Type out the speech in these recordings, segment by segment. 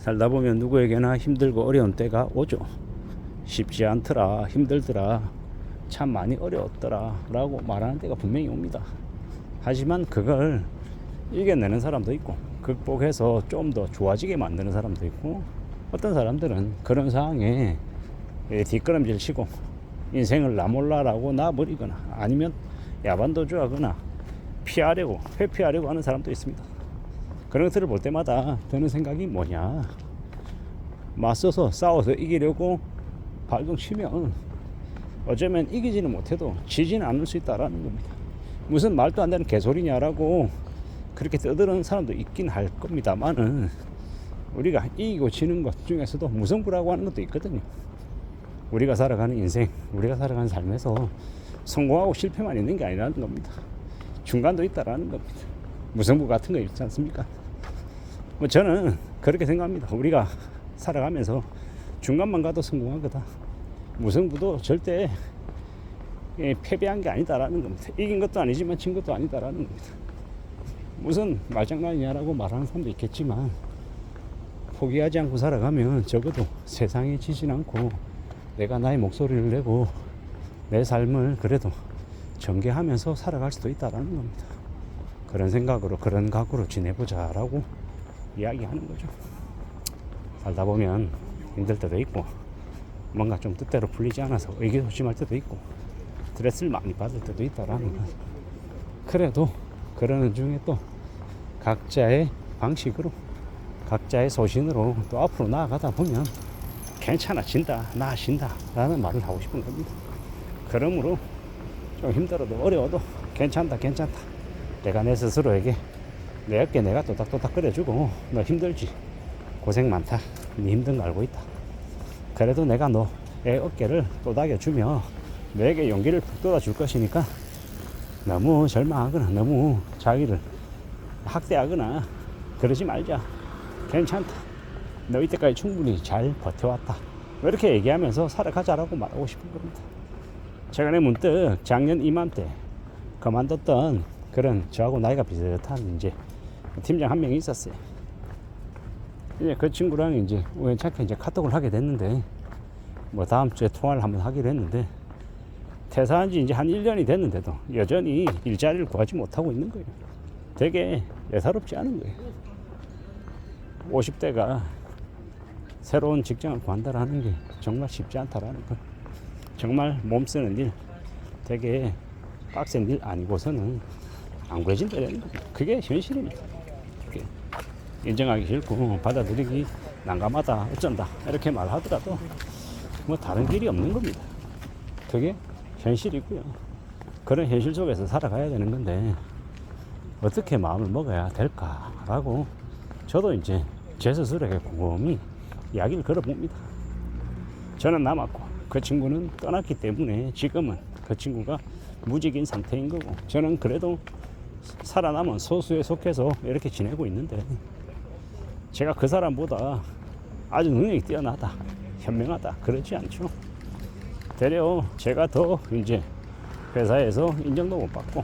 살다 보면 누구에게나 힘들고 어려운 때가 오죠. 쉽지 않더라, 힘들더라, 참 많이 어려웠더라 라고 말하는 때가 분명히 옵니다. 하지만 그걸 이겨내는 사람도 있고 극복해서 좀 더 좋아지게 만드는 사람도 있고, 어떤 사람들은 그런 상황에 뒷걸음질 치고 인생을 나몰라라고 놔버리거나 아니면 야반도주하거나 피하려고 회피하려고 하는 사람도 있습니다. 그런 것들을 볼 때마다 드는 생각이 뭐냐, 맞서서 싸워서 이기려고 발동치면 어쩌면 이기지는 못해도 지지는 않을 수 있다라는 겁니다. 무슨 말도 안 되는 개소리냐라고 그렇게 떠드는 사람도 있긴 할 겁니다만은, 우리가 이기고 지는 것 중에서도 무승부라고 하는 것도 있거든요. 우리가 살아가는 인생, 우리가 살아가는 삶에서 성공하고 실패만 있는 게 아니라는 겁니다. 중간도 있다라는 겁니다. 무승부 같은 거 있지 않습니까? 뭐 저는 그렇게 생각합니다. 우리가 살아가면서 중간만 가도 성공하거다. 무승부도 절대 패배한 게 아니다라는 겁니다. 이긴 것도 아니지만 진 것도 아니다라는 겁니다. 무슨 말장난이냐라고 말하는 사람도 있겠지만, 포기하지 않고 살아가면 적어도 세상에 지진 않고 내가 나의 목소리를 내고 내 삶을 그래도 전개하면서 살아갈 수도 있다라는 겁니다. 그런 생각으로, 그런 각오로 지내보자 라고 이야기하는 거죠. 살다 보면 힘들 때도 있고, 뭔가 좀 뜻대로 풀리지 않아서 의기소침할 때도 있고, 스트레스를 많이 받을 때도 있다라는 거. 그래도 그러는 중에 또 각자의 방식으로, 각자의 소신으로 또 앞으로 나아가다 보면 괜찮아진다, 나아진다 라는 말을 하고 싶은 겁니다. 그러므로 좀 힘들어도 어려워도 괜찮다, 괜찮다, 내가 내 스스로에게 내 어깨 내가 또닥또닥 끓여주고, 너 힘들지, 고생 많다, 네 힘든 거 알고 있다, 그래도 내가 너의 어깨를 또닥여주며 너에게 용기를 북돋아 줄 것이니까 너무 절망하거나 너무 자기를 학대하거나 그러지 말자, 괜찮다, 너 이때까지 충분히 잘 버텨왔다, 이렇게 얘기하면서 살아가자라고 말하고 싶은 겁니다. 최근에 문득 작년 이맘때 그만뒀던 그런 저하고 나이가 비슷한 이제 팀장 한 명이 있었어요. 이제 그 친구랑 이제 우연찮게 이제 카톡을 하게 됐는데, 뭐 다음 주에 통화를 한번 하기로 했는데, 퇴사한 지 이제 한 1년이 됐는데도 여전히 일자리를 구하지 못하고 있는 거예요. 되게 예사롭지 않은 거예요. 50대가 새로운 직장을 구한다라는 게 정말 쉽지 않다라는 거. 정말 몸 쓰는 일, 되게 빡센 일 아니고서는 안 구해진다는 거. 그게 현실입니다. 그게 인정하기 싫고 받아들이기 난감하다, 어쩐다 이렇게 말하더라도 뭐 다른 길이 없는 겁니다. 그게 현실이고요. 그런 현실 속에서 살아가야 되는 건데 어떻게 마음을 먹어야 될까라고 저도 이제 제 스스로에게 곰곰이 이야기를 걸어봅니다. 저는 남았고 그 친구는 떠났기 때문에 지금은 그 친구가 무직인 상태인 거고, 저는 그래도 살아남은 소수에 속해서 이렇게 지내고 있는데, 제가 그 사람보다 아주 능력이 뛰어나다, 현명하다 그러지 않죠. 되려 제가 더 이제 회사에서 인정도 못 받고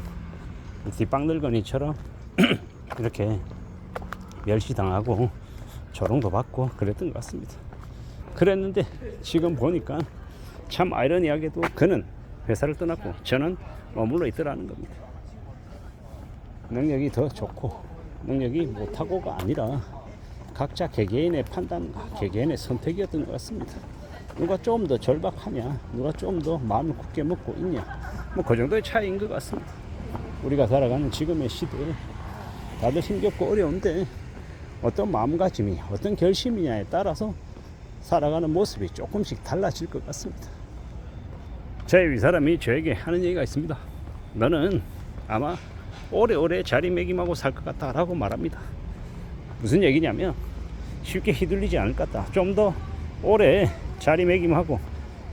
뒷방늙은이처럼 이렇게 멸시당하고 조롱도 받고 그랬던 것 같습니다. 그랬는데 지금 보니까 참 아이러니하게도 그는 회사를 떠났고 저는 머물러 있더라는 겁니다. 능력이 더 좋고 능력이 못하고가 아니라 각자 개개인의 판단과 개개인의 선택이었던 것 같습니다. 누가 좀 더 절박하냐, 누가 좀 더 마음을 굳게 먹고 있냐, 뭐 그 정도의 차이인 것 같습니다. 우리가 살아가는 지금의 시대에 다들 힘겹고 어려운데 어떤 마음가짐이, 어떤 결심이냐에 따라서 살아가는 모습이 조금씩 달라질 것 같습니다. 저의 윗사람이 저에게 하는 얘기가 있습니다. 너는 아마 오래오래 자리매김하고 살 것 같다 라고 말합니다. 무슨 얘기냐면 쉽게 휘둘리지 않을 것 같다, 좀 더 오래 자리매김하고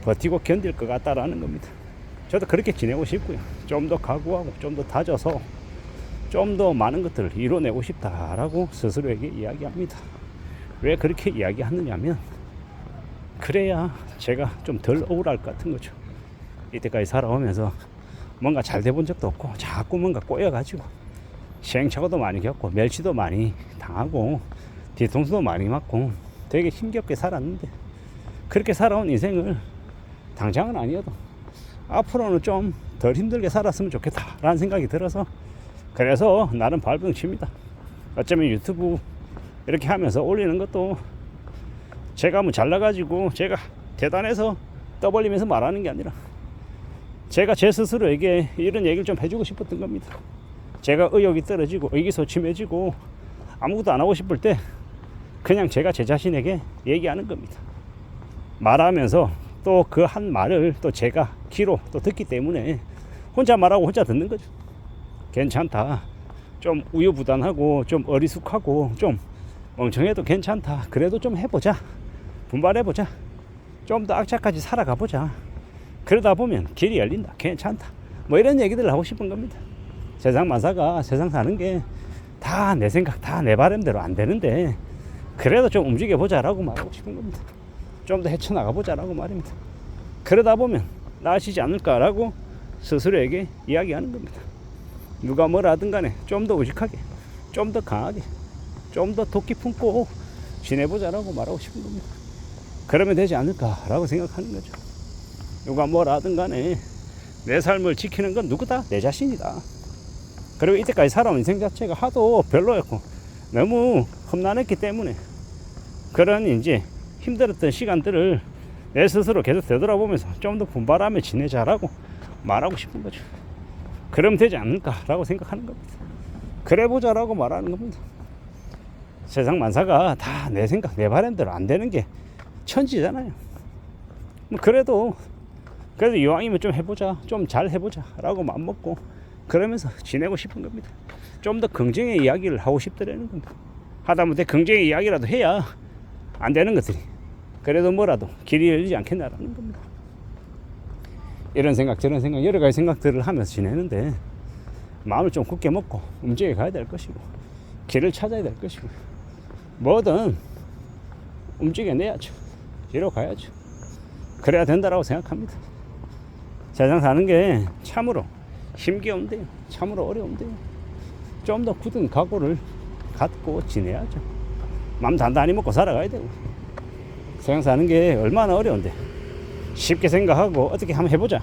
버티고 견딜 것 같다라는 겁니다. 저도 그렇게 지내고 싶고요. 좀 더 각오하고 좀 더 다져서 좀 더 많은 것들을 이뤄내고 싶다라고 스스로에게 이야기합니다. 왜 그렇게 이야기하느냐면, 그래야 제가 좀 덜 억울할 것 같은 거죠. 이때까지 살아오면서 뭔가 잘 돼본 적도 없고 자꾸 뭔가 꼬여가지고 시행착오도 많이 겪고 멸치도 많이 당하고 뒤통수도 많이 맞고 되게 힘겹게 살았는데 그렇게 살아온 인생을 당장은 아니어도 앞으로는 좀 덜 힘들게 살았으면 좋겠다라는 생각이 들어서 그래서 나름 발병칩니다. 어쩌면 유튜브 이렇게 하면서 올리는 것도 제가 뭐 잘나가지고 제가 대단해서 떠벌리면서 말하는 게 아니라 제가 제 스스로에게 이런 얘기를 좀 해주고 싶었던 겁니다. 제가 의욕이 떨어지고 의기소침해지고 아무것도 안 하고 싶을 때 그냥 제가 제 자신에게 얘기하는 겁니다. 말하면서 또 그 한 말을 또 제가 귀로 또 듣기 때문에 혼자 말하고 혼자 듣는 거죠. 괜찮다. 좀 우유부단하고 좀 어리숙하고 좀 멍청해도 괜찮다. 그래도 좀 해보자. 분발해보자. 좀 더 악착같이 살아가보자. 그러다 보면 길이 열린다. 괜찮다. 뭐 이런 얘기들을 하고 싶은 겁니다. 세상 만사가 세상 사는 게 다 내 생각, 다 내 바람대로 안 되는데 그래도 좀 움직여보자 라고 말하고 싶은 겁니다. 좀 더 헤쳐나가보자 라고 말입니다. 그러다 보면 나아지지 않을까라고 스스로에게 이야기하는 겁니다. 누가 뭐라 하든 간에 좀 더 우직하게, 좀 더 강하게, 좀 더 도끼 품고 지내보자 라고 말하고 싶은 겁니다. 그러면 되지 않을까라고 생각하는 거죠. 누가 뭐라 하든 간에 내 삶을 지키는 건 누구다? 내 자신이다. 그리고 이때까지 살아온 인생 자체가 하도 별로였고 너무 험난했기 때문에 그런 이제 힘들었던 시간들을 내 스스로 계속 되돌아보면서 좀 더 분발하며 지내자라고 말하고 싶은 거죠. 그럼 되지 않을까라고 생각하는 겁니다. 그래 보자라고 말하는 겁니다. 세상 만사가 다 내 생각, 내 바람대로 안 되는 게 천지잖아요. 그래도 이왕이면 좀 해보자, 좀 잘 해보자라고 마음 먹고 그러면서 지내고 싶은 겁니다. 좀 더 긍정의 이야기를 하고 싶더라는 겁니다. 하다못해 긍정의 이야기라도 해야 안 되는 것들이 그래도 뭐라도 길이 열리지 않겠나라는 겁니다. 이런 생각 저런 생각 여러 가지 생각들을 하면서 지내는데 마음을 좀 굳게 먹고 움직여 가야 될 것이고 길을 찾아야 될 것이고 뭐든 움직여내야죠. 뒤로 가야죠. 그래야 된다라고 생각합니다. 세상 사는 게 참으로 힘겨운데요. 참으로 어려운데요. 좀 더 굳은 각오를 갖고 지내야죠. 마음 단단히 먹고 살아가야 되고 세상 사는 게 얼마나 어려운데 쉽게 생각하고 어떻게 한번 해보자.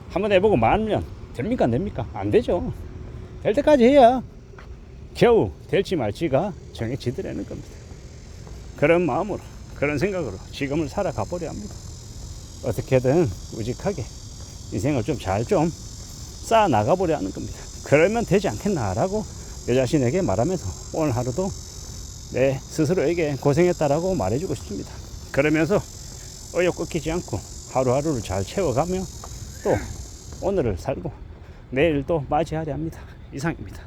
한번 해보고 말면 됩니까 안 됩니까? 안 되죠. 될 때까지 해야 겨우 될지 말지가 정해지더라는 겁니다. 그런 마음으로 그런 생각으로 지금을 살아가 보려 합니다. 어떻게든 우직하게 인생을 좀 잘 좀 쌓아 나가보려 하는 겁니다. 그러면 되지 않겠나라고 내 자신에게 말하면서 오늘 하루도 내 스스로에게 고생했다라고 말해주고 싶습니다. 그러면서 의욕 꺾이지 않고 하루하루를 잘 채워가며 또 오늘을 살고 내일 또 맞이하려 합니다. 이상입니다.